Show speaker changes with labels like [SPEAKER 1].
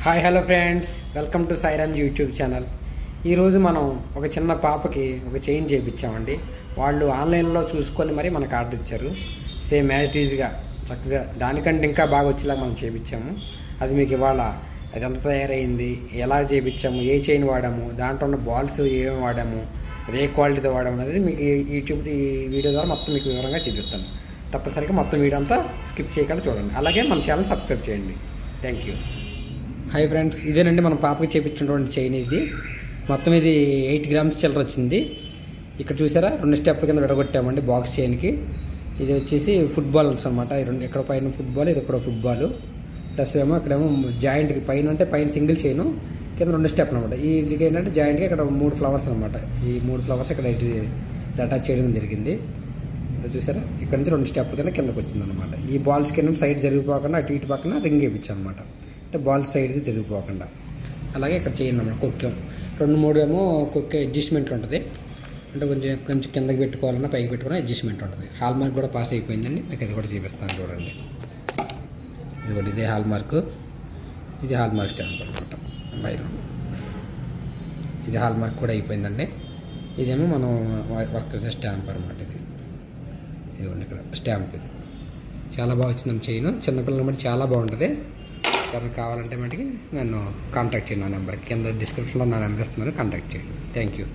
[SPEAKER 1] Hi hello friends, welcome to Sairam YouTube channel. ఈరోజు మనం ఒక చిన్న పాపకి ఒక చైన్ చేయించామండి. వాళ్ళు ఆన్లైన్లో చూసుకొని మరి మనకు ఆర్డర్ ఇచ్చారు. సేమ్ యాజ్ ఈజ్గా చక్కగా దానికంటే ఇంకా బాగా వచ్చేలా మనం చేయించాము. అది మీకు ఇవాళ అది ఎంత తయారైంది, ఎలా చేయించాము, ఏ చైన్ వాడాము, దాంట్లో ఉన్న బాల్స్ ఏమేమి వాడాము, అది ఏ క్వాలిటీతో వాడాము అనేది మీకు యూట్యూబ్ ఈ వీడియో ద్వారా మొత్తం మీకు వివరంగా చూపిస్తాను. తప్పనిసరిగా మొత్తం వీడియో అంతా స్కిప్ చేయకుండా చూడండి. అలాగే మన ఛానల్ సబ్స్క్రైబ్ చేయండి. Thank you. హాయ్ ఫ్రెండ్స్, ఇదేనండి మన పాపకి చేయించినటువంటి చైన్. ఇది మొత్తం ఇది 8 గ్రామ్స్ చిల్లర వచ్చింది. ఇక్కడ చూసారా, 2 స్టెప్ల కింద విడగొట్టామండి బాక్స్ చైన్కి. ఇది వచ్చేసి ఫుట్బాల్స్ అనమాట. ఇక్కడ పైన ఫుట్బాల్, ఇది ఇక్కడ ఫుట్బాల్. ప్లస్ ఏమో ఇక్కడేమో జాయింట్కి పైన అంటే పైన సింగిల్ చైన్, కింద 2 స్టెప్లు అనమాట. ఇది ఏంటంటే జాయింట్కి ఇక్కడ 3 ఫ్లవర్స్ అనమాట. ఈ 3 ఫ్లవర్స్ ఇక్కడ అటాచ్ చేయడం జరిగింది. చూసారా, ఇక్కడ నుంచి 2 స్టెప్ల కింద కిందకు వచ్చింది అనమాట. ఈ బాల్స్ కింద సైడ్ జరిగిపోకుండా అటు ఇటు పక్కన రింగ్ వేయించాం అనమాట. అంటే బాల్ సైడ్కి జరిగిపోకుండా. అలాగే ఇక్కడ చేయండి అన్నమాట. కొక్కెం 2-3 ఏమో కొక్కె అడ్జస్ట్మెంట్ ఉంటుంది. అంటే కొంచెం కిందకి పెట్టుకోవాలన్నా పైకి పెట్టుకోవాలన్నా అడ్జస్ట్మెంట్ ఉంటుంది. హాల్ మార్క్ కూడా పాస్ అయిపోయిందండి. మీకు అది కూడా చూపిస్తాను చూడండి. ఇదిగోండి, ఇదే హాల్ మార్క్. ఇది హాల్ మార్క్ స్టాంప్ అనమాట. బయట ఇది హాల్ మార్క్ కూడా అయిపోయిందండి. ఇదేమో మనం వర్క్ చేసే స్టాంప్ అనమాట. ఇదిగోండి ఇక్కడ స్టాంప్. ఇది చాలా బాగా వచ్చిందండి చైన్. చిన్నపిల్లల మట్టి చాలా బాగుంటుంది. ఎవరికి కావాలంటే మటుకి నన్ను కాంటాక్ట్ చేయండి. నా నెంబర్కి కింద డిస్క్రిప్షన్లో నా నెంబర్ ఇస్తున్నాను. కాంటాక్ట్ చేయండి. Thank you.